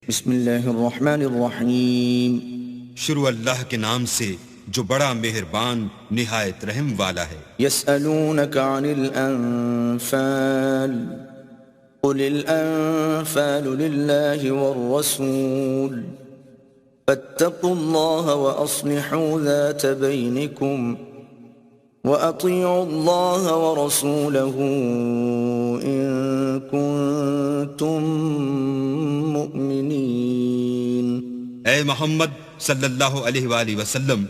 بسم اللہ الرحمن الرحیم. شروع اللہ کے نام سے جو بڑا مہربان نہایت رحم والا ہے. یسألونک عن الانفال قل الانفال للہ والرسول فاتقوا اللہ واصلحوا ذات بینکم وَأَطِيعُوا اللَّهَ وَرَسُولَهُ إِن كُنتُم مُّؤْمِنِينَ. اے محمد صلی اللہ علیہ وآلہ وسلم،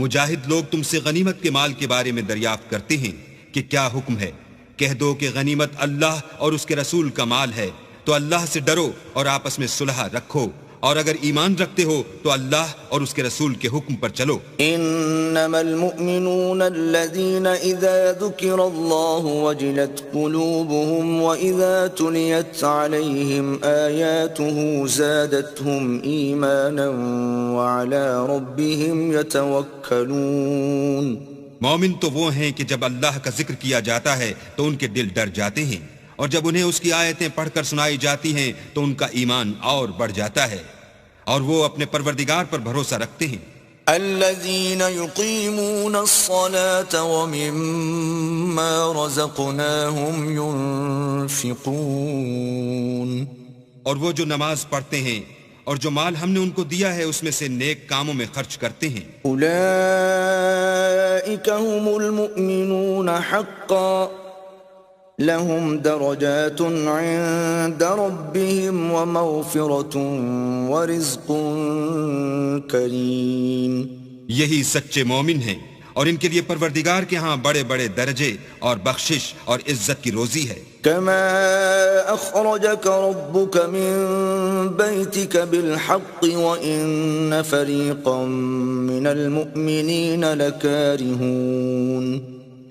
مجاہد لوگ تم سے غنیمت کے مال کے بارے میں دریافت کرتے ہیں کہ کیا حکم ہے. کہہ دو کہ غنیمت اللہ اور اس کے رسول کا مال ہے، تو اللہ سے ڈرو اور آپس میں صلح رکھو، اور اگر ایمان رکھتے ہو تو اللہ اور اس کے رسول کے حکم پر چلو. انما المؤمنون الذين اذا ذكر الله وجلت قلوبهم واذا تليت عليهم آياته زادتهم ايمانا وعلى ربهم يتوكلون. مومن تو وہ ہیں کہ جب اللہ کا ذکر کیا جاتا ہے تو ان کے دل ڈر جاتے ہیں، اور جب انہیں اس کی آیتیں پڑھ کر سنائی جاتی ہیں تو ان کا ایمان اور بڑھ جاتا ہے، اور وہ اپنے پروردگار پر بھروسہ رکھتے ہیں. الذين يقيمون الصلاة ومما رزقناهم ينفقون. اور وہ جو نماز پڑھتے ہیں اور جو مال ہم نے ان کو دیا ہے اس میں سے نیک کاموں میں خرچ کرتے ہیں. اولئك هم المؤمنون حقا لهم درجات عند ربهم ومغفرة ورزق کریم. یہی سچے مومن ہیں، اور ان کے لیے پروردگار کے ہاں بڑے بڑے درجے اور بخشش اور عزت کی روزی ہے. كما أخرجك ربك من بيتك بالحق وإن فريقا من المؤمنين لكارهون.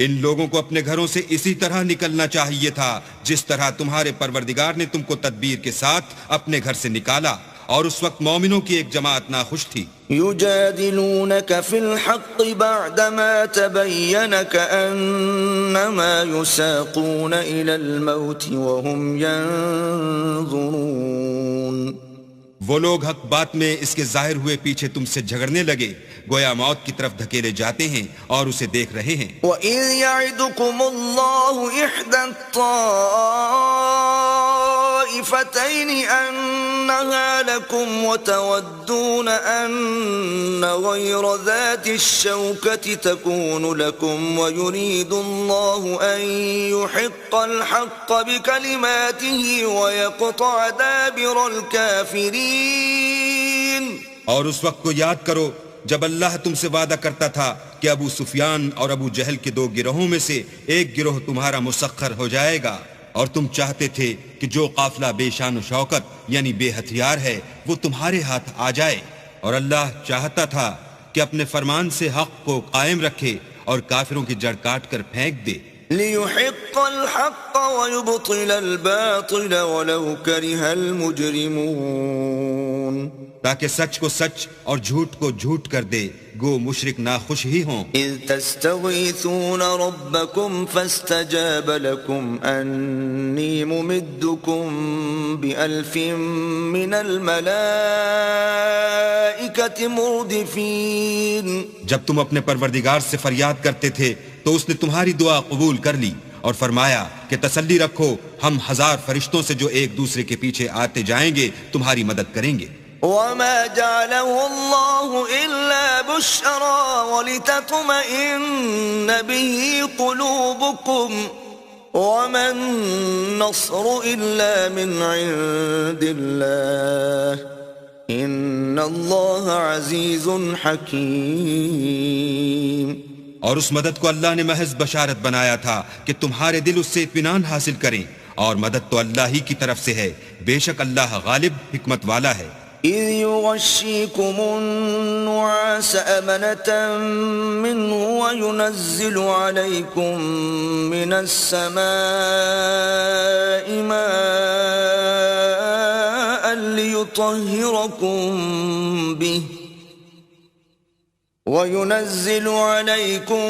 ان لوگوں کو اپنے گھروں سے اسی طرح نکلنا چاہیے تھا جس طرح تمہارے پروردگار نے تم کو تدبیر کے ساتھ اپنے گھر سے نکالا، اور اس وقت مومنوں کی ایک جماعت ناخوش تھی. يجادلونك في الحق بعدما تبين كأنما يساقون إلى الموت وهم ينظرون. وہ لوگ حق بات میں اس کے ظاہر ہوئے پیچھے تم سے جھگڑنے لگے، گویا موت کی طرف دھکیلے جاتے ہیں اور اسے دیکھ رہے ہیں. وَإِذْ يَعِدُكُمُ اللَّهُ إِحْدَى الطَّائِفَتَيْنِ أَنَّهَا لَكُمْ وَتَوَدُّونَ أَنَّ غَيْرَ ذَاتِ الشَّوْكَةِ تَكُونُ لَكُمْ وَيُرِيدُ اللَّهُ أَن يُحِقَّ الْحَقَّ بِكَلِمَاتِهِ وَيَقْطَعَ دَابِرَ الْكَافِرِينَ. اور اس وقت کو یاد کرو جب اللہ تم سے وعدہ کرتا تھا کہ ابو سفیان اور ابو جہل کے 2 گروہوں میں سے ایک گروہ تمہارا مسخر ہو جائے گا، اور تم چاہتے تھے کہ جو قافلہ بے شان و شوکت یعنی بے ہتھیار ہے وہ تمہارے ہاتھ آ جائے، اور اللہ چاہتا تھا کہ اپنے فرمان سے حق کو قائم رکھے اور کافروں کی جڑ کاٹ کر پھینک دے. لِيُحِقَّ الْحَقَّ وَيُبْطِلَ الْبَاطِلَ وَلَوْ كَرِهَ الْمُجْرِمُونَ. تاکہ سچ کو سچ اور جھوٹ کو جھوٹ کر دے، گو مشرک ناخوش ہی ہوں. اذ تستغیثون ربکم فاستجاب لکم انی ممدکم بألف من الملائکۃ مردفین. جب تم اپنے پروردگار سے فریاد کرتے تھے تو اس نے تمہاری دعا قبول کر لی اور فرمایا کہ تسلی رکھو، ہم 1000 فرشتوں سے جو ایک دوسرے کے پیچھے آتے جائیں گے تمہاری مدد کریں گے. وما جعله الله إلا بشرى ولتطمئن به قلوبكم وما النصر إلا من عند الله إن الله عزيز حكيم. اور اس مدد کو اللہ نے محض بشارت بنایا تھا کہ تمہارے دل اس سے اطمینان حاصل کریں، اور مدد تو اللہ ہی کی طرف سے ہے، بے شک اللہ غالب حکمت والا ہے. إذ يغشيكم النعاس أمنة منه وينزل عليكم من السماء ماء ليطهركم به وَيُنَزِّلُ عَلَيْكُم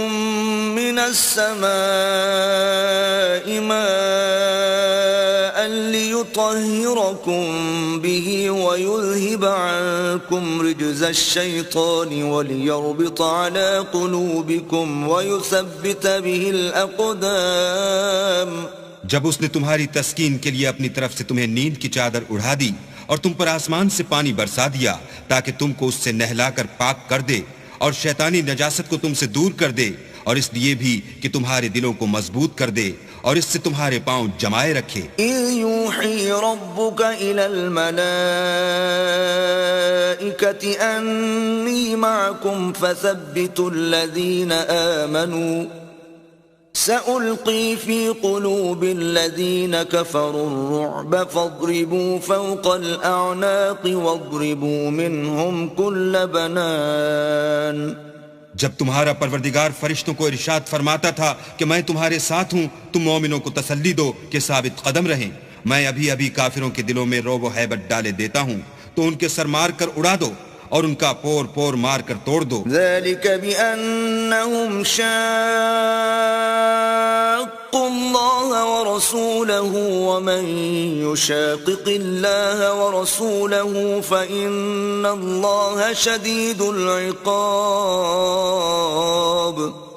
مِّنَ السَّمَاءِ مَاءً ليطهركم به ويذهب عنكم رجز الشيطان وليربط على قلوبكم ويثبت به الأقدام. جب اس نے تمہاری تسکین کے لیے اپنی طرف سے تمہیں نیند کی چادر اڑا دی اور تم پر آسمان سے پانی برسا دیا تاکہ تم کو اس سے نہلا کر پاک کر دے اور شیطانی نجاست کو تم سے دور کر دے، اور اس لیے بھی کہ تمہارے دلوں کو مضبوط کر دے اور اس سے تمہارے پاؤں جمائے رکھے. إِذْ يُوحِي رَبُّكَ إِلَى الْمَلَائِكَةِ أَنِّي مَعَكُمْ فَثَبِّتُوا الَّذِينَ آمَنُوا سألقي في قلوب الذين كفروا الرعب فاضربوا فوق الأعناق واضربوا منهم كل بنان. جب تمہارا پروردگار فرشتوں کو ارشاد فرماتا تھا کہ میں تمہارے ساتھ ہوں، تم مومنوں کو تسلی دو کہ ثابت قدم رہیں، میں ابھی ابھی کافروں کے دلوں میں رعب و ہیبت ڈالے دیتا ہوں، تو ان کے سر مار کر اڑا دو اور ان کا پور پور مار کر توڑ دو. ذلك بأنهم شاقوا الله ورسوله ومن يشاقق الله ورسوله فإن الله شديد العقاب.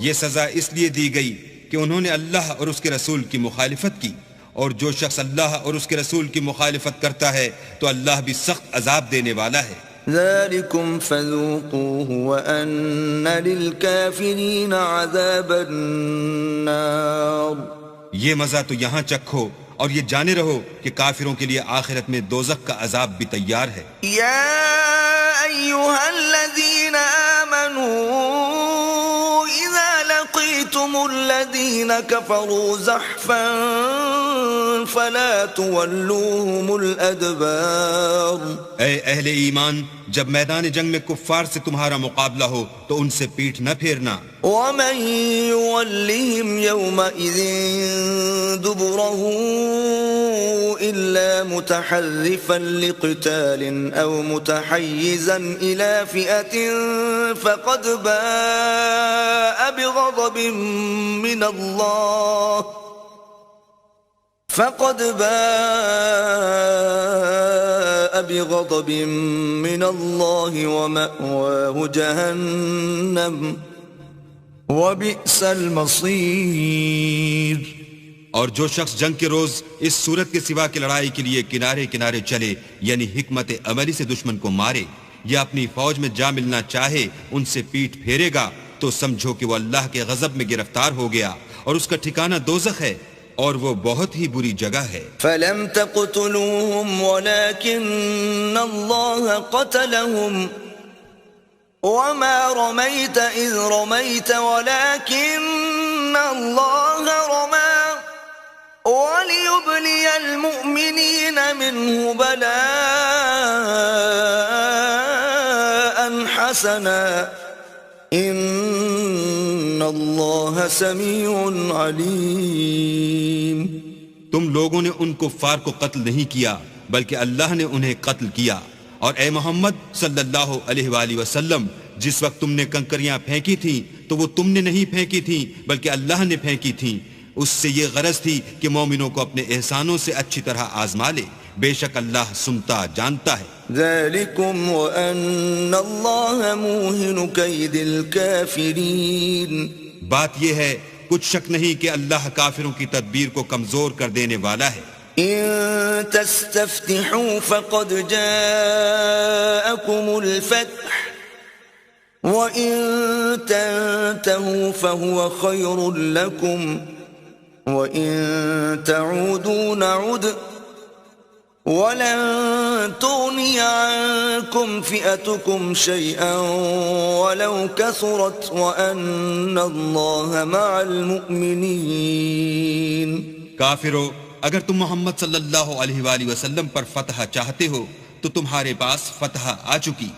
یہ سزا اس لیے دی گئی کہ انہوں نے اللہ اور اس کے رسول کی مخالفت کی، اور جو شخص اللہ اور اس کے رسول کی مخالفت کرتا ہے تو اللہ بھی سخت عذاب دینے والا ہے. ذلكم فذوقوه وأن للكافرين عذاب النار. یہ مزہ تو یہاں چکھو اور یہ جانے رہو کہ کافروں کے لیے آخرت میں دوزخ کا عذاب بھی تیار ہے. يا أيها الذين آمنوا إذا لقيتم الذين كفروا زحفا فلا تولوهم الأدبار. اے اہل ایمان، جب میدان جنگ میں کفار سے تمہارا مقابلہ ہو تو ان سے پیٹھ نہ پھیرنا. ومن يولهم يومئذ دبره إلا متحرفا لقتال أو متحيزا إلى فئة فقد باء بغضب من الله ومأواه جهنم وبئس المصير. اور جو شخص جنگ کے روز اس صورت کے سوا کی لڑائی کے لیے کنارے کنارے چلے، یعنی حکمت عملی سے دشمن کو مارے یا اپنی فوج میں جا ملنا چاہے، ان سے پیٹھ پھیرے گا تو سمجھو کہ وہ اللہ کے غضب میں گرفتار ہو گیا اور اس کا ٹھکانہ دوزخ ہے اور وہ بہت ہی بری جگہ ہے. فلم تقتلوهم ولكن الله قتلهم وما رميت إذ رميت ولكن الله رمى وليبلي المؤمنين منه بلاء حسنا ان اللہ سمیع علیم. تم لوگوں نے ان کفار کو قتل نہیں کیا بلکہ اللہ نے انہیں قتل کیا، اور اے محمد صلی اللہ علیہ وآلہ وسلم، جس وقت تم نے کنکریاں پھینکی تھیں تو وہ تم نے نہیں پھینکی تھیں بلکہ اللہ نے پھینکی تھیں. اس سے یہ غرض تھی کہ مومنوں کو اپنے احسانوں سے اچھی طرح آزما لے، بے شک اللہ سنتا جانتا ہے. ذلكم وأن الله موهن كيد الكافرين. بات یہ ہے کچھ شک نہیں کہ اللہ کافروں کی تدبیر کو کمزور کر دینے والا ہے. إن تستفتحوا فقد جاءكم الفتح وإن تنتهوا فهو خير لكم وإن تعودوا نعد ولن تغني عنكم فئتكم شيئا ولو كثرت وأن الله مع المؤمنين. کافرو، اگر تم محمد صلی اللہ علیہ وآلہ وسلم پر فتح چاہتے ہو تو تمہارے پاس فتح آ چکی.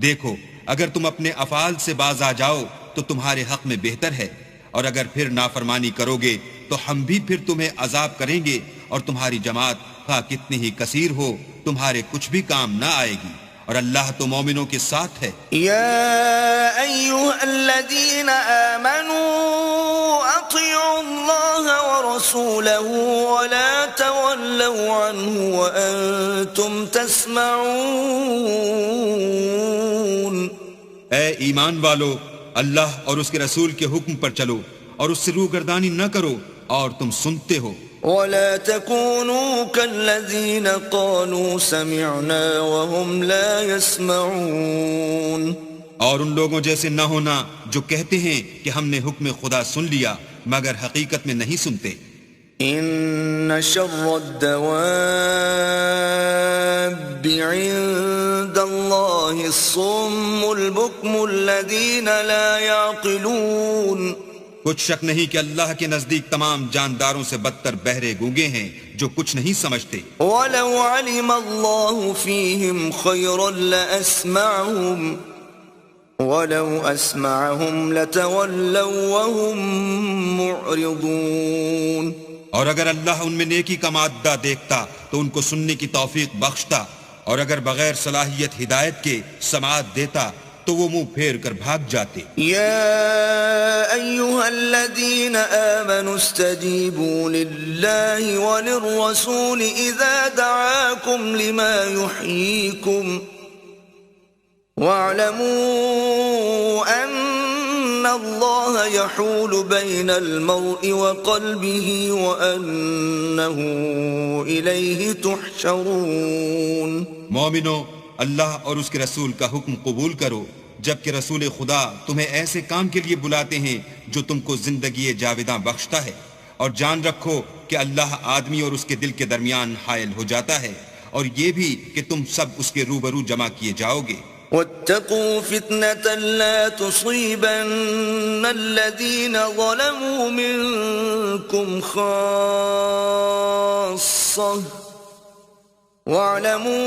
دیکھو، اگر تم اپنے افعال سے باز آ جاؤ تو تمہارے حق میں بہتر ہے، اور اگر پھر نافرمانی کرو گے تو ہم بھی پھر تمہیں عذاب کریں گے، اور تمہاری جماعت خواہ کتنی ہی کثیر ہو تمہارے کچھ بھی کام نہ آئے گی، اور اللہ تو مومنوں کے ساتھ ہے۔ يا أيها الذين آمنوا أطيعوا الله ورسوله ولا تولوا عنه وأنتم تسمعون۔ اے ایمان والو، اللہ اور اس کے رسول کے حکم پر چلو اور اس سے روگردانی نہ کرو اور تم سنتے ہو۔ ولا تكونوا كالذين قالوا سمعنا وهم لا يسمعون۔ اور ان لوگوں جیسے نہ ہونا جو کہتے ہیں کہ ہم نے حکم خدا سن لیا مگر حقیقت میں نہیں سنتے۔ ان شر الدواب عند الله الصم البكم الذين لا يعقلون۔ کچھ شک نہیں کہ اللہ کے نزدیک تمام جانداروں سے بدتر بہرے گونگے ہیں جو کچھ نہیں سمجھتے۔ وَلَوْ عَلِمَ اللَّهُ فِيهِمْ خَيْرًا لَأَسْمَعَهُمْ وَلَوْ أَسْمَعَهُمْ لَتَوَلَّوْا وَهُمْ مُعْرِضُونَ۔ اور اگر اللہ ان میں نیکی کا مادہ دیکھتا تو ان کو سننے کی توفیق بخشتا، اور اگر بغیر صلاحیت ہدایت کے سماعت دیتا تو وہ منہ پھیر کر بھاگ جاتے۔ يا أيها الذين آمنوا استجيبوا لله وللرسول إذا دعاكم لما يحييكم واعلموا أن الله يحول بين المرء وقلبه وأنه إليه تحشرون۔ مومنو، اللہ اور اس کے رسول کا حکم قبول کرو جبکہ رسول خدا تمہیں ایسے کام کے لیے بلاتے ہیں جو تم کو زندگی جاوداں بخشتا ہے، اور جان رکھو کہ اللہ آدمی اور اس کے دل کے درمیان حائل ہو جاتا ہے، اور یہ بھی کہ تم سب اس کے روبرو جمع کیے جاؤ گے۔ واتقوا فتنة لا تصيبن الذين ظلموا منكم خاصة واعلموا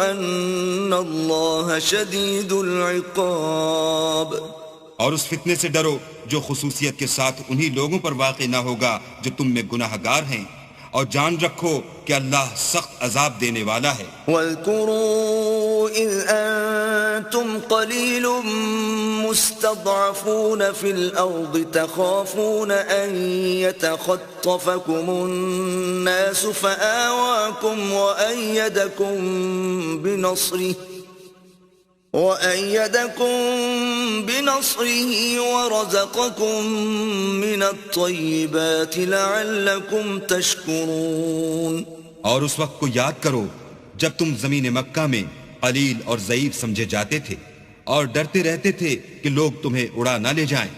ان اللہ شدید العقاب۔ اور اس فتنے سے ڈرو جو خصوصیت کے ساتھ انہی لوگوں پر واقع نہ ہوگا جو تم میں گناہ گار ہیں، اور جان رکھو کہ اللہ سخت عذاب دینے والا ہے۔ واذکروا اذ انتم قلیل مستضعفون فی الارض تخافون ان یتخطفکم الناس فآواکم وَأَيَّدَكُمْ بِنَصْرِهِ وَرَزَقَكُمْ مِنَ الطَّيِّبَاتِ لَعَلَّكُمْ تَشْكُرُونَ۔ اور اس وقت کو یاد کرو جب تم زمین مکہ میں قلیل اور ضعیف سمجھے جاتے تھے اور ڈرتے رہتے تھے کہ لوگ تمہیں اڑا نہ لے جائیں،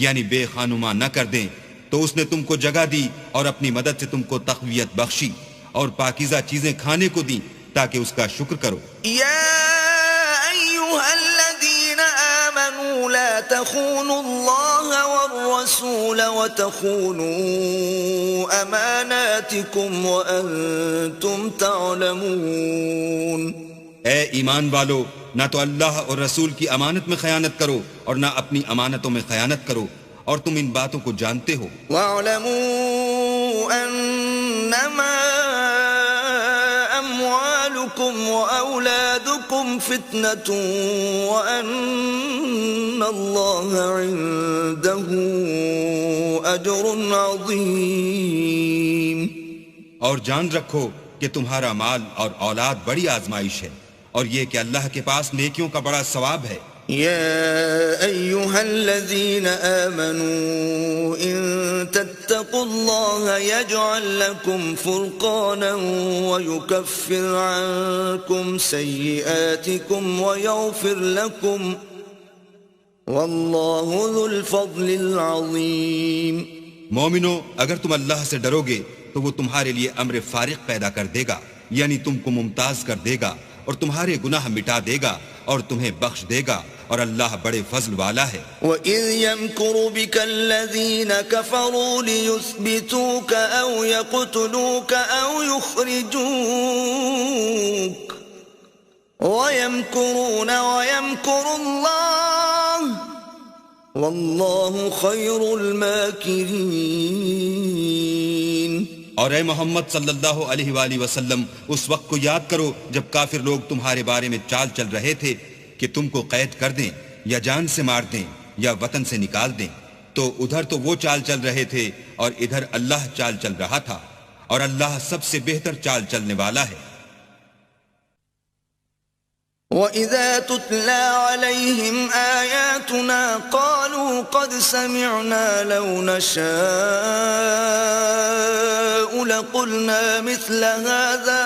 یعنی بے خانما نہ کر دیں، تو اس نے تم کو جگہ دی اور اپنی مدد سے تم کو تقویت بخشی اور پاکیزہ چیزیں کھانے کو دی تاکہ اس کا شکر کرو۔ الذين آمنوا لا تخونوا الله والرسول وتخونوا أماناتكم وأنتم تعلمون۔ اے ایمان والو، نہ تو اللہ اور رسول کی امانت میں خیانت کرو اور نہ اپنی امانتوں میں خیانت کرو، اور تم ان باتوں کو جانتے ہو۔ واعلموا انما اموالكم واولادكم فتنة وان الله عنده اجر عظيم۔ اور جان رکھو کہ تمہارا مال اور اولاد بڑی آزمائش ہے، اور یہ کہ اللہ کے پاس نیکیوں کا بڑا ثواب ہے۔ يا أيها الذين آمنوا إن تتقوا الله يجعل لكم فرقانا ويكفر عنكم سيئاتكم ويغفر لكم والله ذو الفضل العظيم۔ مومنو، اگر تم اللہ سے ڈرو گے تو وہ تمہارے لیے امر فارق پیدا کر دے گا، یعنی تم کو ممتاز کر دے گا اور تمہارے گناہ مٹا دے گا اور تمہیں بخش دے گا، اور اللہ بڑے فضل والا ہے۔ وَإِذْ يَمْكُرُ بِكَ الَّذِينَ كَفَرُوا لِيُثْبِتُوكَ أَوْ يَقْتُلُوكَ أَوْ يُخْرِجُوكَ وَيَمْكُرُونَ وَيَمْكُرُ اللَّهُ وَاللَّهُ خَيْرُ الْمَاكِرِينَ۔ اور اے محمد صلی اللہ علیہ وآلہ وسلم اس وقت کو یاد کرو جب کافر لوگ تمہارے بارے میں چال چل رہے تھے کہ تم کو قید کر دیں یا جان سے مار دیں یا وطن سے نکال دیں، تو ادھر تو وہ چال چل رہے تھے اور ادھر اللہ چال چل رہا تھا، اور اللہ سب سے بہتر چال چلنے والا ہے۔ وَإِذَا تُتْلَى عَلَيْهِمْ آيَاتُنَا قَالُوا قَدْ سَمِعْنَا لَوْ نَشَاءُ لَقُلْنَا مِثْلَ هَذَا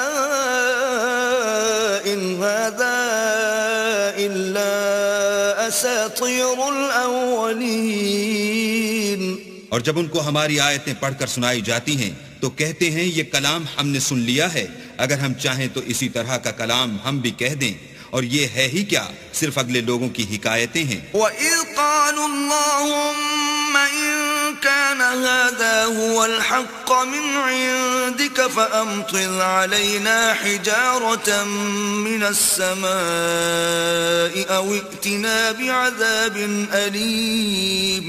إِنْ هَذَا إِلَّا أَسَاطِيرُ الْأَوَّلِينَ۔ اور جب ان کو ہماری آیتیں پڑھ کر سنائی جاتی ہیں تو کہتے ہیں یہ کلام ہم نے سن لیا ہے، اگر ہم چاہیں تو اسی طرح کا کلام ہم بھی کہہ دیں، اور یہ ہے ہی کیا، صرف اگلے لوگوں کی حکایتیں ہیں۔ وَإِذْ قَالُوا اللَّهُمَّ إِن كَانَ هَذَا هُوَ الْحَقَّ مِنْ عِنْدِكَ فَأَمْطِرْ عَلَيْنَا حِجَارَةً مِنَ السَّمَاءِ أَوْ ائْتِنَا بِعَذَابٍ أَلِيمٍ۔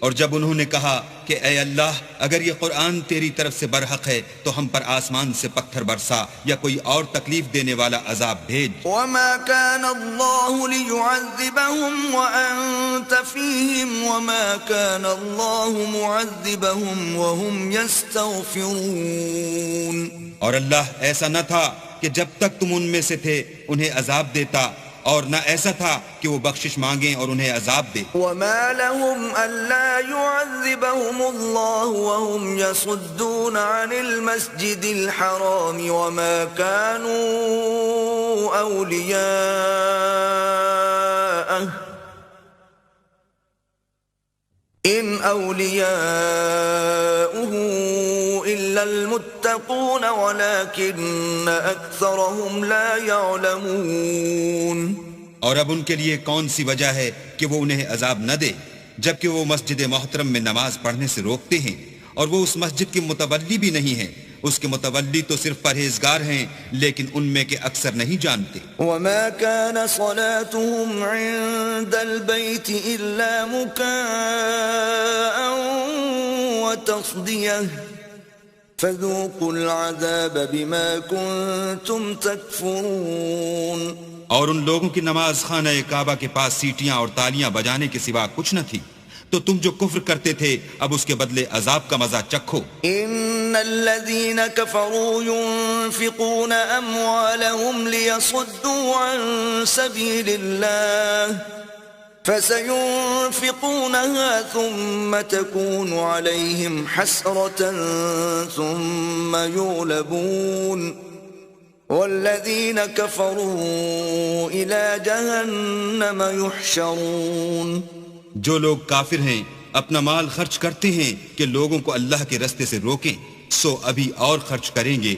اور جب انہوں نے کہا کہ اے اللہ اگر یہ قرآن تیری طرف سے برحق ہے تو ہم پر آسمان سے پتھر برسا یا کوئی اور تکلیف دینے والا عذاب بھیج۔ وَمَا كَانَ اللَّهُ لِيُعَذِّبَهُمْ وَأَنْتَ فِيهِمْ وَمَا كَانَ اللَّهُ مُعَذِّبَهُمْ وَهُمْ يَسْتَغْفِرُونَ۔ اور اللہ ایسا نہ تھا کہ جب تک تم ان میں سے تھے انہیں عذاب دیتا، اور نہ ایسا تھا کہ وہ بخشش مانگیں اور انہیں عذاب دے۔ وَمَا لَهُمْ أَلَّا يُعَذِّبَهُمُ اللَّهُ وَهُمْ يَصُدُّونَ عَنِ الْمَسْجِدِ الْحَرَامِ وَمَا كَانُوا أَوْلِيَاءَهُ إِنْ أَوْلِيَاؤُهُ إِلَّا الْمُتَّقُونَ وَلَكِنَّ أَكْثَرَهُمْ لَا يَعْلَمُونَ۔ اور اب ان کے لیے کون سی وجہ ہے کہ وہ انہیں عذاب نہ دے جبکہ وہ مسجد محترم میں نماز پڑھنے سے روکتے ہیں، اور وہ اس مسجد کے متولی بھی نہیں ہیں، اس کے متولی تو صرف پرہیزگار ہیں لیکن ان میں کے اکثر نہیں جانتے۔ وَمَا كَانَ صَلَاتُهُمْ عِندَ الْبَيْتِ إِلَّا مُكَاءً وَتَصْدِيَةً فَذُوقُوا الْعَذَابَ بِمَا كُنْتُمْ تَكْفُرُونَ۔ اور ان لوگوں کی نماز خانہ کعبہ کے پاس سیٹیاں اور تالیاں بجانے کے سوا کچھ نہ تھی، تو تم جو کفر کرتے تھے اب اس کے بدلے عذاب کا مزہ چکھو۔ ان الذين كفروا ينفقون اموالهم ليصدوا عن سبيل الله فسينفقونها ثم تكون عليهم حسرة ثم يغلبون والذين كفروا إلى جهنم يحشرون۔ جو لوگ کافر ہیں اپنا مال خرچ کرتے ہیں کہ لوگوں کو اللہ کے رستے سے روکیں، سو ابھی اور خرچ کریں گے،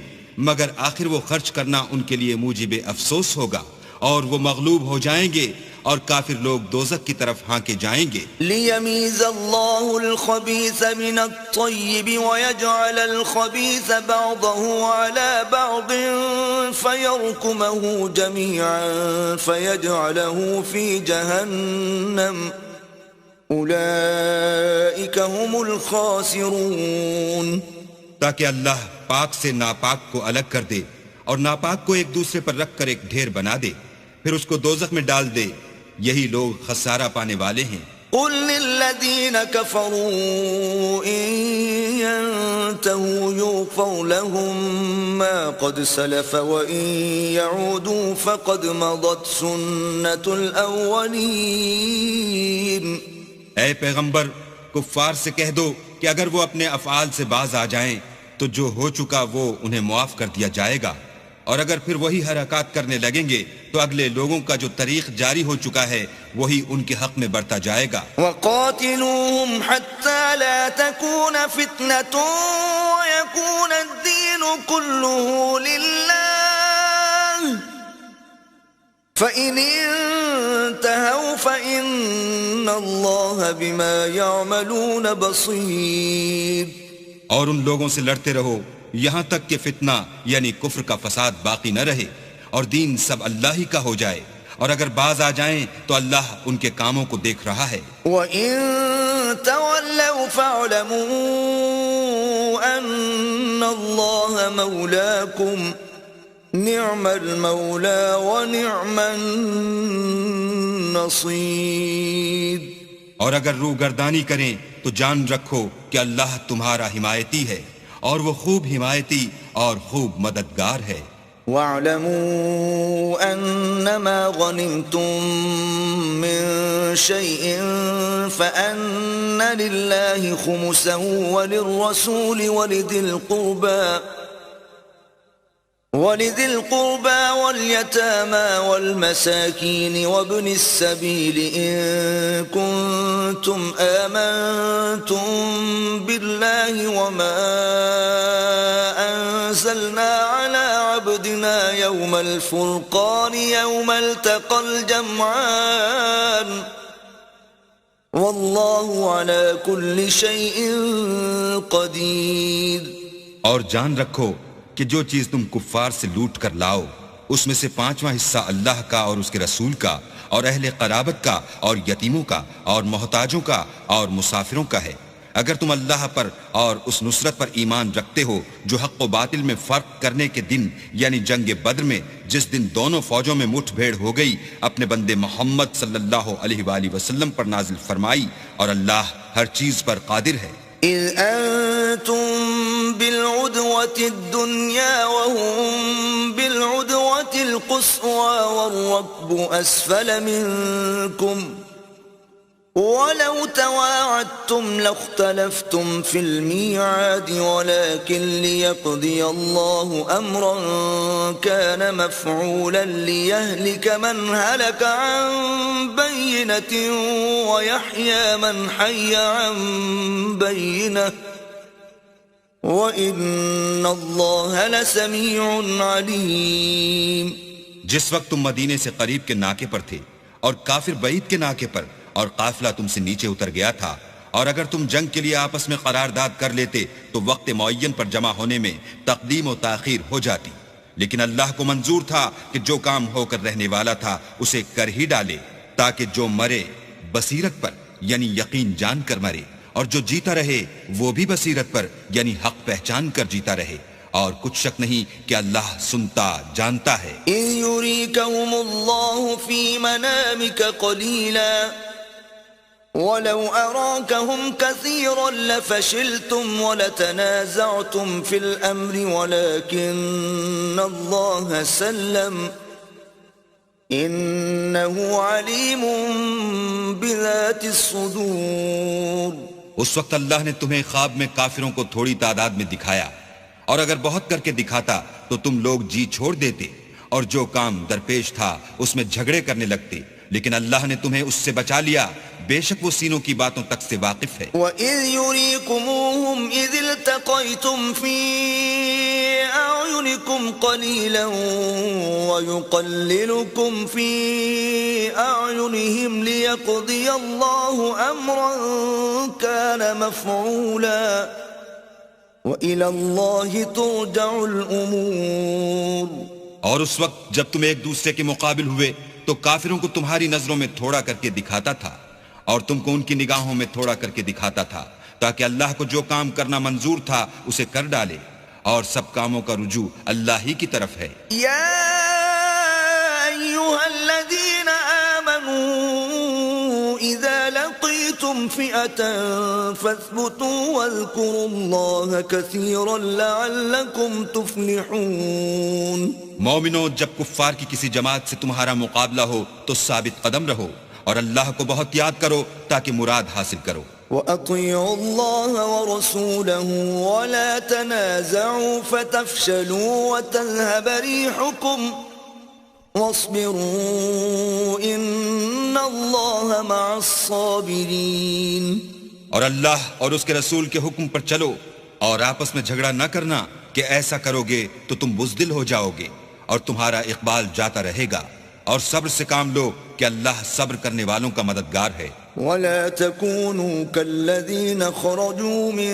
مگر آخر وہ خرچ کرنا ان کے لیے موجب افسوس ہوگا، اور وہ مغلوب ہو جائیں گے اور کافر لوگ دوزخ کی طرف ہانکے جائیں گے۔ لِيَمِيزَ اللَّهُ الْخَبِيثَ مِنَ الطَّيِّبِ وَيَجْعَلَ الْخَبِيثَ بَعْضَهُ عَلَى بَعْضٍ فَيَرْكُمَهُ جَمِيعًا فَيَجْعَلَهُ فِي جَهَنَّمَ اولئک هم الخاسرون۔ تاکہ اللہ پاک سے ناپاک کو الگ کر دے اور ناپاک کو ایک دوسرے پر رکھ کر ایک ڈھیر بنا دے، پھر اس کو دوزخ میں ڈال دے، یہی لوگ خسارہ پانے والے ہیں۔ قل للذین كفروا ان ينتهوا يغفر لهم ما قد سلف وان يعودوا فقد مضت سنة الاولین۔ اے پیغمبر کفار سے کہہ دو کہ اگر وہ اپنے افعال سے باز آ جائیں تو جو ہو چکا وہ انہیں معاف کر دیا جائے گا، اور اگر پھر وہی حرکات کرنے لگیں گے تو اگلے لوگوں کا جو طریق جاری ہو چکا ہے وہی ان کے حق میں برتا جائے گا۔ وَقَاتِلُوهُمْ حَتَّى لَا تَكُونَ فِتْنَةٌ وَيَكُونَ الدِّينُ كُلُّهُ لِلَّهِ فَإِنِ انتهوا فَإِنَّ اللَّهَ بِمَا يَعْمَلُونَ بَصِيرٌ۔ اور ان لوگوں سے لڑتے رہو یہاں تک کہ فتنہ یعنی کفر کا فساد باقی نہ رہے اور دین سب اللہ ہی کا ہو جائے، اور اگر باز آ جائیں تو اللہ ان کے کاموں کو دیکھ رہا ہے۔ وَإِن تَوَلَّوْا فَاعْلَمُوا أَنَّ الله مولاكم نعم المولى ونعم النصير. اور اگر روگردانی کریں تو جان رکھو کہ اللہ تمہارا حمایتی ہے اور وہ خوب حمایتی اور خوب مددگار ہے. واعلموا أنما غنمتم من شيء فأن لله خمسه وللرسول ولذي القربى واليتامى والمساكين وابن السبيل إن كنتم آمنتم بالله وما أنزلنا على عبدنا يوم الفرقان يوم التقى الجمعان والله على كل شيء قدير. اور جان رکھو کہ جو چیز تم کفار سے لوٹ کر لاؤ اس میں سے 5واں حصہ اللہ کا اور اس کے رسول کا اور اہل قرابت کا اور یتیموں کا اور محتاجوں کا اور مسافروں کا ہے. اگر تم اللہ پر اور اس نصرت پر ایمان رکھتے ہو جو حق و باطل میں فرق کرنے کے دن یعنی جنگ بدر میں جس دن دونوں فوجوں میں مٹھ بھیڑ ہو گئی اپنے بندے محمد صلی اللہ علیہ وآلہ وسلم پر نازل فرمائی اور اللہ ہر چیز پر قادر ہے. إذ أنتم بالعدوة الدنيا وهم بالعدوة القصوى والركب أسفل منكم ولو تواعدتم لاختلفتم في الميعاد ولكن ليقضي الله أمرا كان مفعولا ليهلك من هلك عن بينة ويحيى من حي عن بينة وإن الله لسميع عليم. جس وقت تم مدینے سے قریب کے ناکے پر تھے اور کافر بعید کے ناکے پر اور قافلہ تم سے نیچے اتر گیا تھا اور اگر تم جنگ کے لیے آپس میں قرارداد کر لیتے تو وقت معین پر جمع ہونے میں تقدیم و تاخیر ہو جاتی، لیکن اللہ کو منظور تھا کہ جو کام ہو کر رہنے والا تھا اسے کر ہی ڈالے تاکہ جو مرے بصیرت پر یعنی یقین جان کر مرے اور جو جیتا رہے وہ بھی بصیرت پر یعنی حق پہچان کر جیتا رہے. اور کچھ شک نہیں کہ اللہ سنتا جانتا ہے. إِذْ يُرِيكَهُمُ اللَّهُ فِي مَنَامِكَ قَلِيلًا وَلَوْ أَرَاكَهُمْ كَثِيرًا لَفَشِلْتُمْ وَلَتَنَازَعْتُمْ فِي الْأَمْرِ وَلَكِنَّ اللَّهَ سَلَّمَ إِنَّهُ عَلِيمٌ بِذَاتِ الصُّدُورِ. اس وقت اللہ نے تمہیں خواب میں کافروں کو تھوڑی تعداد میں دکھایا اور اگر بہت کر کے دکھاتا تو تم لوگ جی چھوڑ دیتے اور جو کام درپیش تھا اس میں جھگڑے کرنے لگتے، لیکن اللہ نے تمہیں اس سے بچا لیا، بے شک وہ سینوں کی باتوں تک سے واقف ہے. وَإِذْ يُرِيكُمُوهُمْ إِذِ الْتَقَيْتُمْ فِي أَعْيُنِكُمْ قَلِيلًا وَيُقَلِّلُكُمْ فِي أَعْيُنِهِمْ لِيَقْضِيَ اللَّهُ أَمْرًا كَانَ مَفْعُولًا وَإِلَى اللَّهِ تُرْجَعُ الْأُمُورُ. اور اس وقت جب تم ایک دوسرے کے مقابل ہوئے تو کافروں کو تمہاری نظروں میں تھوڑا کر کے دکھاتا تھا اور تم کو ان کی نگاہوں میں تھوڑا کر کے دکھاتا تھا تاکہ اللہ کو جو کام کرنا منظور تھا اسے کر ڈالے اور سب کاموں کا رجوع اللہ ہی کی طرف ہے. يا أيها الذين آمنوا إذا لقيتم فئة فاثبتوا واذكروا الله كثيرا لعلكم تفلحون. مومنو جب کفار کی کسی جماعت سے تمہارا مقابلہ ہو تو ثابت قدم رہو اور اللہ کو بہت یاد کرو تاکہ مراد حاصل کرو. وَأَطِيعُوا اللَّهَ وَرَسُولَهُ وَلَا تَنَازَعُوا فَتَفْشَلُوا وَتَذْهَبَ رِيحُكُمْ وَاصْبِرُوا إِنَّ اللَّهَ مَعَ الصَّابِرِينَ. اور اللہ اور اس کے رسول کے حکم پر چلو اور آپس میں جھگڑا نہ کرنا کہ ایسا کرو گے تو تم بزدل ہو جاؤ گے اور تمہارا اقبال جاتا رہے گا اور صبر سے کام لو کہ اللہ صبر کرنے والوں کا مددگار ہے. ولا تكونوا كالذين خرجوا من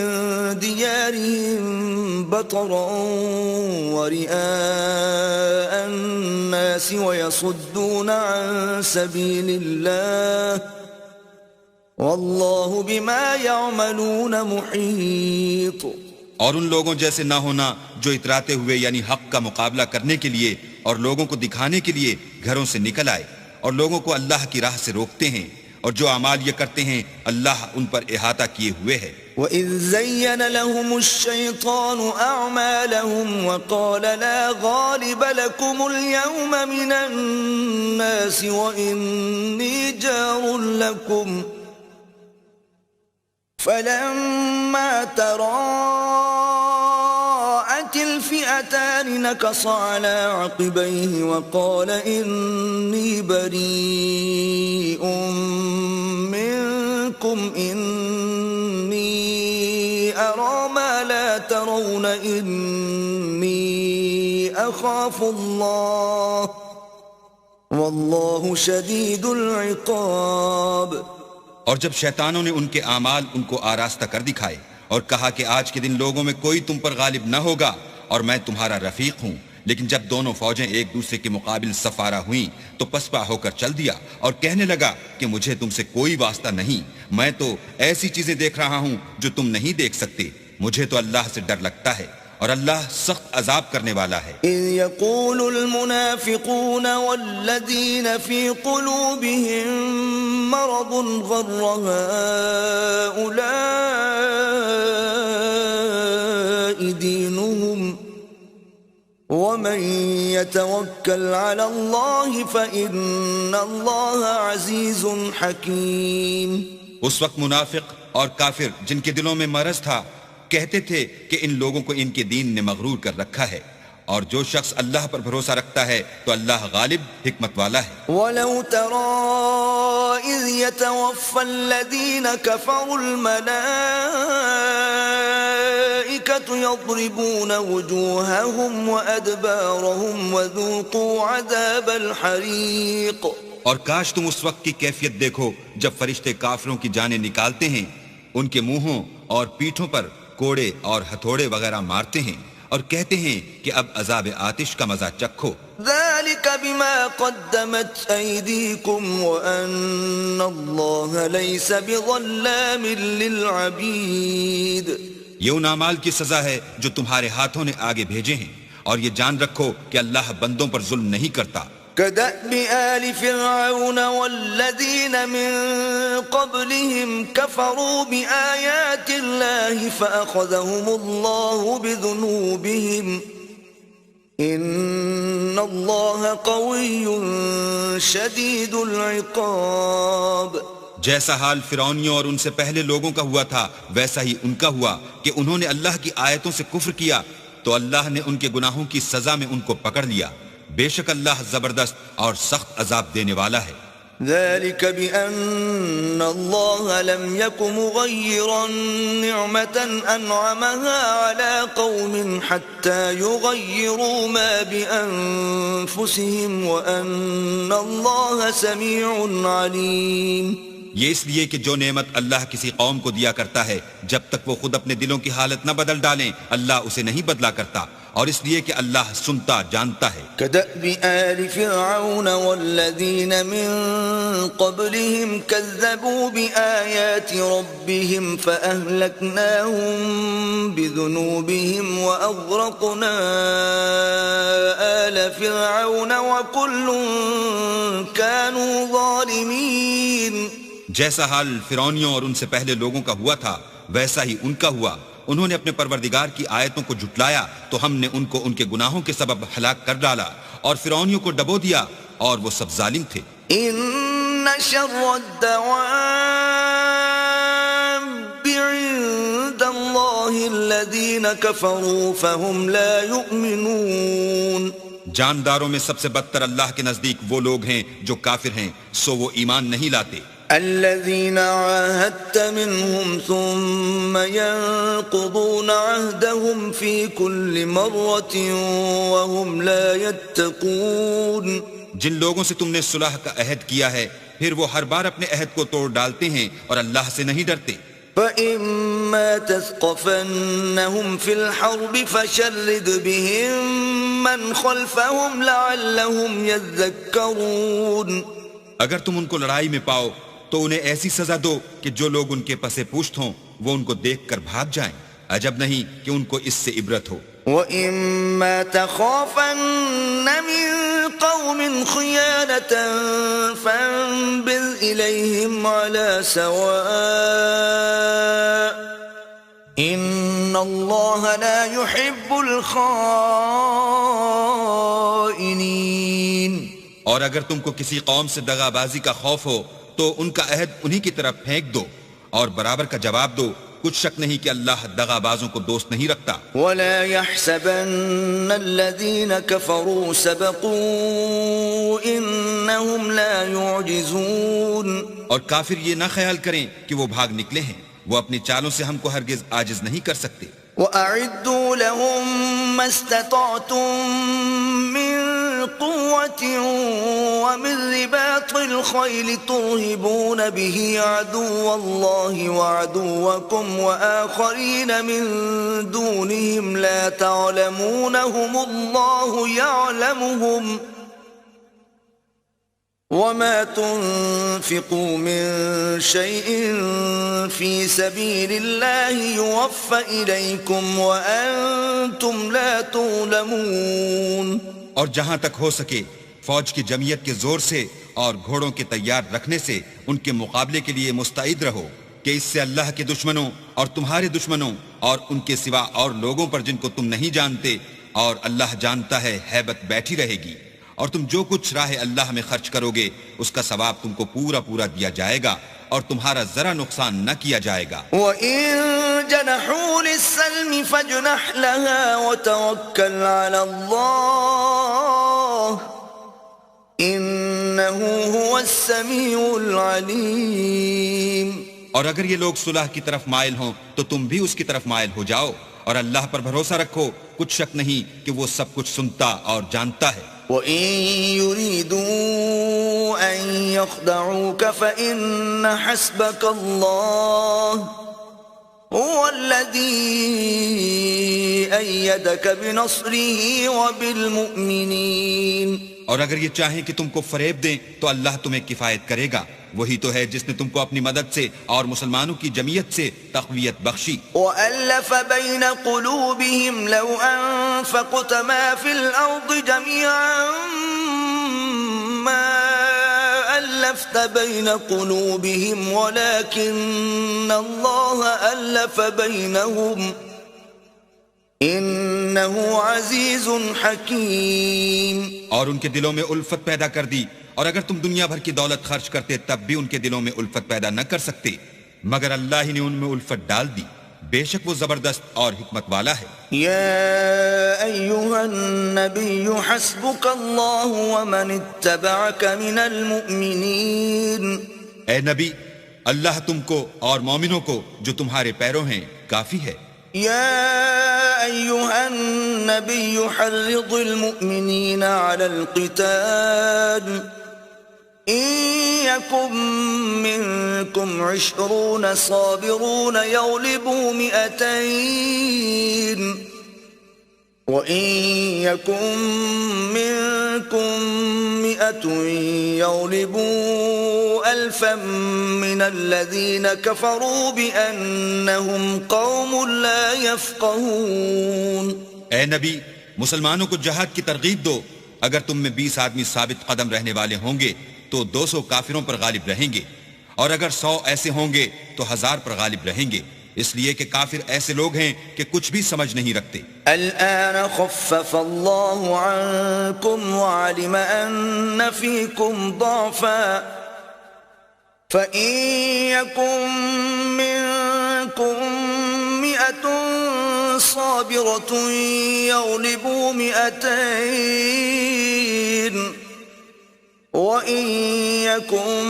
ديارهم بطرا ورئاء الناس ويصدون عن سبيل الله والله بما يعملون محيط. اور ان لوگوں جیسے نہ ہونا جو اتراتے ہوئے یعنی حق کا مقابلہ کرنے کے لیے اور لوگوں کو دکھانے کے لیے گھروں سے نکل آئے اور لوگوں کو اللہ کی راہ سے روکتے ہیں، اور جو اعمال یہ کرتے ہیں اللہ ان پر احاطہ کیے ہوئے ہے۔ وَإِذْ زَيَّنَ لَهُمُ الشَّيْطَانُ أَعْمَالَهُمْ وَقَالَ لَا غَالِبَ لَكُمُ الْيَوْمَ مِنَ النَّاسِ وَإِنِّي جَارٌ لَكُمْ فَلَمَّا تَرَاءَتِ الْفِئَتَانِ نَكَصَ عَلَى عَقِبَيْهِ وَقَالَ إِنِّي بَرِيءٌ مِّنكُمْ إِنِّي أَرَى مَا لَا تَرَوْنَ إِنِّي أَخَافُ اللَّهَ وَاللَّهُ شَدِيدُ الْعِقَابِ۔ اور جب شیطانوں نے ان کے اعمال ان کو آراستہ کر دکھائے اور کہا کہ آج کے دن لوگوں میں کوئی تم پر غالب نہ ہوگا اور میں تمہارا رفیق ہوں، لیکن جب دونوں فوجیں ایک دوسرے کے مقابل سفارہ ہوئیں تو پسپا ہو کر چل دیا اور کہنے لگا کہ مجھے تم سے کوئی واسطہ نہیں، میں تو ایسی چیزیں دیکھ رہا ہوں جو تم نہیں دیکھ سکتے، مجھے تو اللہ سے ڈر لگتا ہے اور اللہ سخت عذاب کرنے والا ہے۔ اذ يقول المنافقون والذين في قلوبهم مرض غر هؤلاء دينهم ومن يتوكل على الله فإن الله عزيز حكيم۔ اس وقت منافق اور کافر جن کے دلوں میں مرض تھا کہتے تھے کہ ان لوگوں کو ان کے دین نے مغرور کر رکھا ہے، اور جو شخص اللہ پر بھروسہ رکھتا ہے تو اللہ غالب حکمت والا ہے۔ وَلَوْ تَرَى إِذْ يَتَوَفَّى الَّذِينَ كَفَرُوا الْمَلَائِكَةُ يَضْرِبُونَ وُجُوهَهُمْ وَأَدْبَارَهُمْ وَذُوقُوا عَذَابَ الْحَرِيقِ۔ اور کاش تم اس وقت کی کیفیت دیکھو جب فرشتے کافروں کی جانیں نکالتے ہیں، ان کے منہوں اور پیٹھوں پر کوڑے اور ہتھوڑے وغیرہ مارتے ہیں اور کہتے ہیں کہ اب عذاب آتش کا مزہ چکھو۔ ذَلِكَ بِمَا قَدَّمَتْ أَيْدِيكُمْ وَأَنَّ اللَّهَ لَيْسَ بِظَلَّامٍ لِلْعَبِيدِ۔ یہ ان اعمال کی سزا ہے جو تمہارے ہاتھوں نے آگے بھیجے ہیں، اور یہ جان رکھو کہ اللہ بندوں پر ظلم نہیں کرتا۔ كدأب آل فرعون والذين من قبلهم كفروا بآيات الله فأخذهم الله بذنوبهم إن الله قوي شديد العقاب۔ جیسا حال فرعونیوں اور ان سے پہلے لوگوں کا ہوا تھا ویسا ہی ان کا ہوا کہ انہوں نے اللہ کی آیتوں سے کفر کیا تو اللہ نے ان کے گناہوں کی سزا میں ان کو پکڑ لیا، بے شک اللہ زبردست اور سخت عذاب دینے والا ہے۔ ذلك بأن الله لم يكن مغيرا نعمة أنعمها على قوم حتى يغيروا ما بأنفسهم وأن الله سميع عليم۔ یہ اس لیے کہ جو نعمت اللہ کسی قوم کو دیا کرتا ہے جب تک وہ خود اپنے دلوں کی حالت نہ بدل ڈالیں اللہ اسے نہیں بدلا کرتا، اور اس لیے کہ اللہ سنتا جانتا ہے۔ كدأب آل فرعون والذين من قبلهم كذبوا بآيات ربهم فأهلكناهم بذنوبهم وأغرقنا آل فرعون وكل كانوا ظالمين۔ جیسا حال فرعونیوں اور ان سے پہلے لوگوں کا ہوا تھا ویسا ہی ان کا ہوا، انہوں نے اپنے پروردگار کی آیتوں کو جھٹلایا تو ہم نے ان کو ان کے گناہوں کے سبب ہلاک کر ڈالا، اور فرعونیوں کو ڈبو دیا اور وہ سب ظالم تھے۔ ان شر الدواب عند الله الذين كفروا فهم لا يؤمنون۔ جانداروں میں سب سے بدتر اللہ کے نزدیک وہ لوگ ہیں جو کافر ہیں سو وہ ایمان نہیں لاتے۔ الذين عاهدت منهم ثم ينقضون عهدهم في كل مرة وهم لا يتقون۔ جن لوگوں سے تم نے صلح کا عہد کیا ہے پھر وہ ہر بار اپنے عہد کو توڑ ڈالتے ہیں اور اللہ سے نہیں ڈرتے۔ فَإِمَّا تَثْقَفَنَّهُمْ فِي الْحَرْبِ فَشَرِّدْ بِهِمْ مَنْ خَلْفَهُمْ لَعَلَّهُمْ يَذَّكَّرُونَ۔ اگر تم ان کو لڑائی میں پاؤ تو انہیں ایسی سزا دو کہ جو لوگ ان کے پس پشت ہوں وہ ان کو دیکھ کر بھاگ جائیں، عجب نہیں کہ ان کو اس سے عبرت ہو۔ وَإِمَّا تَخَافَنَّ مِن قَوْمٍ خِيَانَةً فَانبِذْ إِلَيْهِمْ عَلَى سَوَاءٍ إِنَّ اللَّهَ لَا يُحِبُّ الْخَائِنِينَ۔ اور اگر تم کو کسی قوم سے دغا بازی کا خوف ہو تو ان کا عہد انہی کی طرف پھینک دو اور برابر کا جواب دو۔ کچھ شک نہیں کہ اللہ دغا بازوں کو دوست نہیں رکھتا۔ وَلَا يَحْسَبَنَّ الَّذِينَ كَفَرُوا سَبَقُوا إِنَّهُمْ لَا يُعْجِزُونَ۔ اور کافر یہ نہ خیال کریں کہ وہ بھاگ نکلے ہیں، وہ اپنی چالوں سے ہم کو ہرگز عاجز نہیں کر سکتے۔ وَأَعِدُّوا لَهُم مَّا اسْتَطَعْتُم مِّن قُوَّةٍ وَمِن رِّبَاطِ الْخَيْلِ تُرْهِبُونَ بِهِ عَدُوَّ اللَّهِ وَعَدُوَّكُمْ وَآخَرِينَ مِن دُونِهِمْ لَا تَعْلَمُونَهُمُ اللَّهُ يَعْلَمُهُمْ ۚ وَمَا تُنفِقُوا مِن شَيْءٍ فِي سَبِيلِ اللَّهِ يُوَفَّ إِلَيْكُمْ وَأَنتُمْ لَا تُظْلَمُونَ۔ اور جہاں تک ہو سکے فوج کی جمعیت کے زور سے اور گھوڑوں کے تیار رکھنے سے ان کے مقابلے کے لیے مستعد رہو کہ اس سے اللہ کے دشمنوں اور تمہارے دشمنوں اور ان کے سوا اور لوگوں پر جن کو تم نہیں جانتے اور اللہ جانتا ہے ہیبت بیٹھی رہے گی، اور تم جو کچھ راہ اللہ میں خرچ کرو گے اس کا ثواب تم کو پورا پورا دیا جائے گا اور تمہارا ذرا نقصان نہ کیا جائے گا۔ وَإِن جَنَحُوا لِلسَّلْمِ فَاجْنَحْ لَهَا وَتَوَكَّلْ عَلَى اللَّهِ إِنَّهُ هُوَ السَّمِيعُ الْعَلِيمُ۔ اور اگر یہ لوگ صلح کی طرف مائل ہوں تو تم بھی اس کی طرف مائل ہو جاؤ اور اللہ پر بھروسہ رکھو، کچھ شک نہیں کہ وہ سب کچھ سنتا اور جانتا ہے۔ وَإِن يُرِيدُوا أَن يَخْدَعُوكَ فَإِنَّ حَسْبَكَ اللَّهُ هُوَ الَّذِي أَيَّدَكَ بِنَصْرِهِ وَبِالْمُؤْمِنِينَ۔ اور اگر یہ چاہیں کہ تم کو فریب دیں تو اللہ تمہیں کفایت کرے گا، وہی تو ہے جس نے تم کو اپنی مدد سے اور مسلمانوں کی جمعیت سے تقویت بخشی۔ وَأَلَّفَ بَيْنَ قُلُوبِهِمْ لَوْ أَنفَقْتَ مَا فِي الْأَرْضِ جَمِيعًا مَا أَلَّفْتَ بَيْنَ قُلُوبِهِمْ وَلَكِنَّ اللَّهَ أَلَّفَ بَيْنَهُمْ إِنَّهُ عَزِيزٌ حَكِيمٌ۔ اور ان کے دلوں میں الفت پیدا کر دی، اور اگر تم دنیا بھر کی دولت خرچ کرتے تب بھی ان کے دلوں میں الفت پیدا نہ کر سکتے، مگر اللہ ہی نے ان میں الفت ڈال دی، بے شک وہ زبردست اور حکمت والا ہے۔ یا ایھا النبی حسبک اللہ ومن اتبعک من المؤمنین۔ اے نبی، اللہ تم کو اور مومنوں کو جو تمہارے پیرو ہیں کافی ہے۔ يا أيها النبي حرض المؤمنين على القتال إن يكن منكم 20 صابرون يغلبوا 200 وإن يكن منكم 100 يغلبوا 1000 من الذين كفروا بأنهم قوم لا يفقهون۔ اے نبی، مسلمانوں کو جہاد کی ترغیب دو، اگر تم میں 20 آدمی ثابت قدم رہنے والے ہوں گے تو 200 کافروں پر غالب رہیں گے، اور اگر 100 ایسے ہوں گے تو 1000 پر غالب رہیں گے، اس لیے کہ کافر ایسے لوگ ہیں کہ کچھ بھی سمجھ نہیں رکھتے۔ الآن خفف الله عنكم وعلم أن فيكم ضعفا فإن يكن منكم 100 صابرة يغلبوا 200 وَإِن يَكُن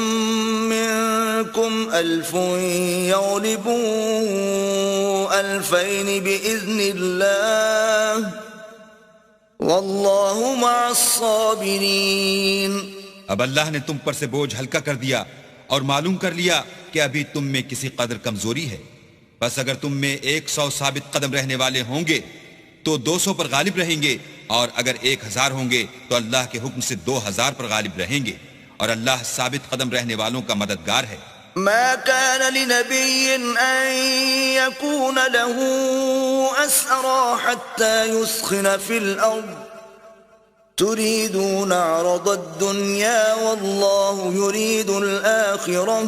مِّنكُمْ 1000 يَغْلِبُوا 2000 بِإِذْنِ اللَّهِ وَاللَّهُ مَعَ الصَّابِرِينَ۔ اب اللہ نے تم پر سے بوجھ ہلکا کر دیا اور معلوم کر لیا کہ ابھی تم میں کسی قدر کمزوری ہے، بس اگر تم میں 100 ثابت قدم رہنے والے ہوں گے تو 200 پر غالب رہیں گے، اور اگر 1000 ہوں گے تو اللہ کے حکم سے 2000 پر غالب رہیں گے، اور اللہ ثابت قدم رہنے والوں کا مددگار ہے۔ ما كان لنبي أن يكون له أسرى حتى يثخن في الأرض تريدون عرض الدنيا والله يريد الآخرة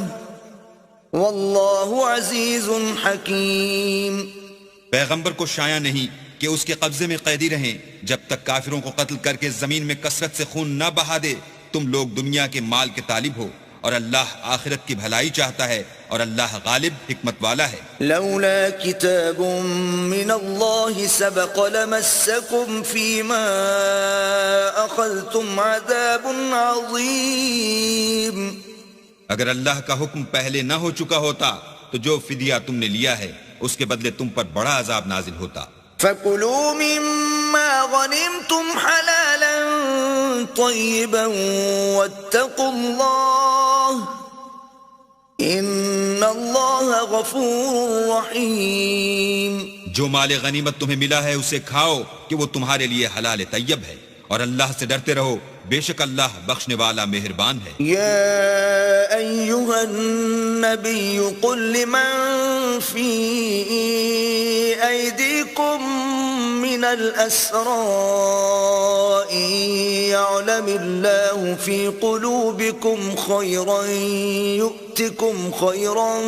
والله عزيز حكيم. پیغمبر کو شایع نہیں کہ اس کے قبضے میں قیدی رہیں جب تک کافروں کو قتل کر کے زمین میں کثرت سے خون نہ بہا دے. تم لوگ دنیا کے مال کے طالب ہو اور اللہ آخرت کی بھلائی چاہتا ہے اور اللہ غالب حکمت والا ہے. لولا كتاب من الله سبق لمسكم فيما أخذتم عذاب عظيم. اگر اللہ کا حکم پہلے نہ ہو چکا ہوتا تو جو فدیہ تم نے لیا ہے اس کے بدلے تم پر بڑا عذاب نازل ہوتا. فَكُلُوا مِمَّا غَنِمْتُمْ حَلَالًا طَيِّبًا وَاتَّقُوا اللَّهَ إِنَّ اللَّهَ غَفُورٌ رَحِيمٌ. جو مال غنیمت تمہیں ملا ہے اسے کھاؤ کہ وہ تمہارے لیے حلال طیب ہے، اور اللہ سے ڈرتے رہو، بے شک اللہ بخشنے والا مہربان ہے. يا أيها النبي قل لمن في أيديكم من الأسرى إن يعلم الله في قلوبكم خيرا يؤتكم خيرا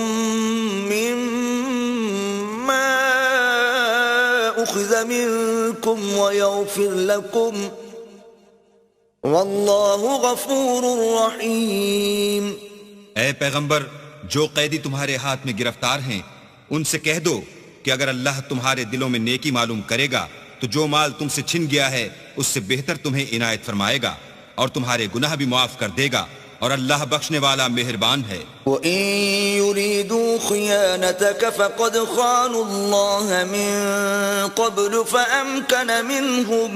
مما أخذ منكم ويغفر لكم واللہ غفور رحیم. اے پیغمبر، جو قیدی تمہارے ہاتھ میں گرفتار ہیں ان سے کہہ دو کہ اگر اللہ تمہارے دلوں میں نیکی معلوم کرے گا تو جو مال تم سے چھن گیا ہے اس سے بہتر تمہیں عنایت فرمائے گا اور تمہارے گناہ بھی معاف کر دے گا، اور اللہ بخشنے والا مہربان ہے. وَإِن يُرِيدُوا خِيَانَتَكَ فَقَدْ خَانُوا اللَّهَ مِن قَبْلُ فَأَمْكَنَ مِنْهُمْ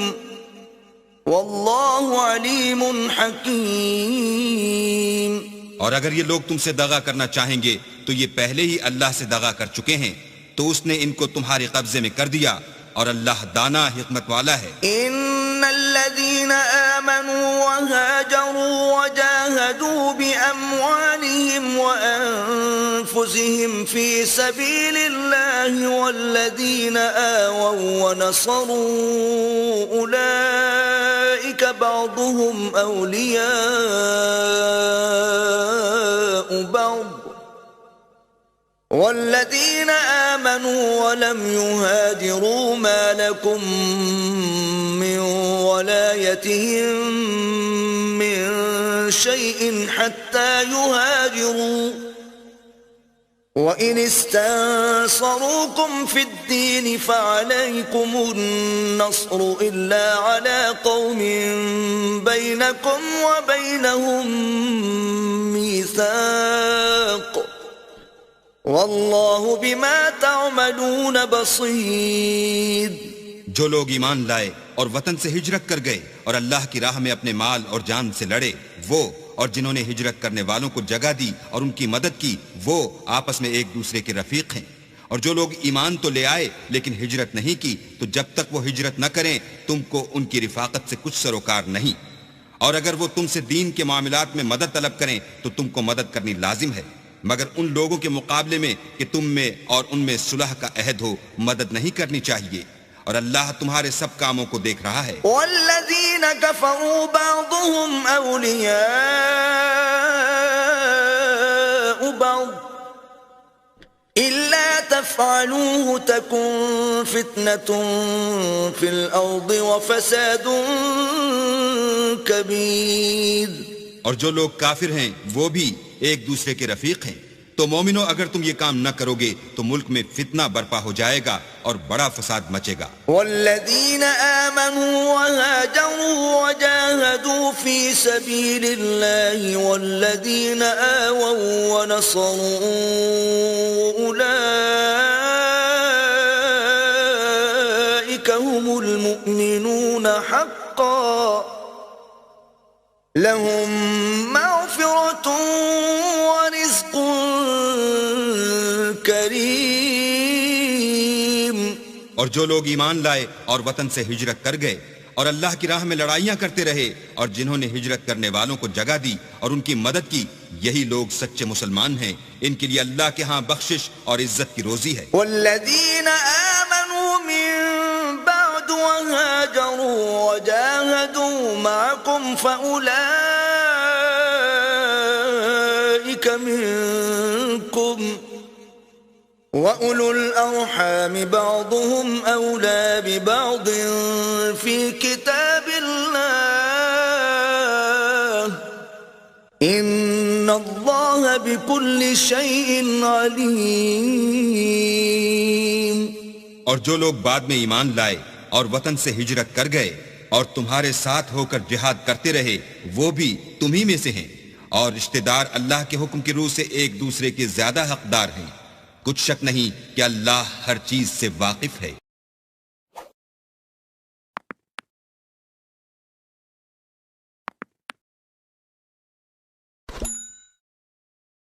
واللہ علیم حکیم. اور اگر یہ لوگ تم سے دغا کرنا چاہیں گے تو یہ پہلے ہی اللہ سے دغا کر چکے ہیں، تو اس نے ان کو تمہارے قبضے میں کر دیا، اور اللہ دانا حکمت والا ہے. ان الذین آمنوا وهاجروا وجاهدوا بأموالهم وأنفسهم في سبيل الله والذين آووا ونصروا أولئك بعضهم أولياء بعض والذين آمنوا ولم يهاجروا ما لكم من ولايتهم من شيء حتى يهاجروا وإن استنصروكم في الدين فعليكم النصر إلا على قوم بينكم وبينهم ميثاق واللہ بما تعملون بصیر. جو لوگ ایمان لائے اور وطن سے ہجرت کر گئے اور اللہ کی راہ میں اپنے مال اور جان سے لڑے، وہ اور جنہوں نے ہجرت کرنے والوں کو جگہ دی اور ان کی مدد کی، وہ آپس میں ایک دوسرے کے رفیق ہیں. اور جو لوگ ایمان تو لے آئے لیکن ہجرت نہیں کی تو جب تک وہ ہجرت نہ کریں تم کو ان کی رفاقت سے کچھ سروکار نہیں، اور اگر وہ تم سے دین کے معاملات میں مدد طلب کریں تو تم کو مدد کرنی لازم ہے، مگر ان لوگوں کے مقابلے میں کہ تم میں اور ان میں صلح کا عہد ہو مدد نہیں کرنی چاہیے، اور اللہ تمہارے سب کاموں کو دیکھ رہا ہے. والذین کفروا بعضهم اولیاء بعض الا تفعلوه تکن فتنة فی الارض وفساد کبیر. اور جو لوگ کافر ہیں وہ بھی ایک دوسرے کے رفیق ہیں، تو مومنو اگر تم یہ کام نہ کرو گے تو ملک میں فتنہ برپا ہو جائے گا اور بڑا فساد مچے گا. والذین آمنوا وهاجروا وجاهدوا في سبيل الله والذین آووا ونصروا أولئك هم المؤمنون حقا لهم مغفرة ورزق کریم. اور جو لوگ ایمان لائے اور وطن سے ہجرت کر گئے اور اللہ کی راہ میں لڑائیاں کرتے رہے اور جنہوں نے ہجرت کرنے والوں کو جگہ دی اور ان کی مدد کی، یہی لوگ سچے مسلمان ہیں۔ ان کے لیے اللہ کے ہاں بخشش اور عزت کی روزی ہے۔ والذین آمنوا من بعد وهاجروا وجاهدوا معكم فأولئك منكم وَأُولُو الْأَرْحَامِ بَعْضُهُمْ أَوْلَى بِبَعْضٍ فِي كِتَابِ اللَّهِ إِنَّ اللَّهَ بِكُلِّ شَيْءٍ عَلِيمٌ۔ اور جو لوگ بعد میں ایمان لائے اور وطن سے ہجرت کر گئے اور تمہارے ساتھ ہو کر جہاد کرتے رہے، وہ بھی تمہی میں سے ہیں، اور رشتہ دار اللہ کے حکم کی روح سے ایک دوسرے کے زیادہ حقدار ہیں۔ کچھ شک نہیں کہ اللہ ہر چیز سے واقف ہے۔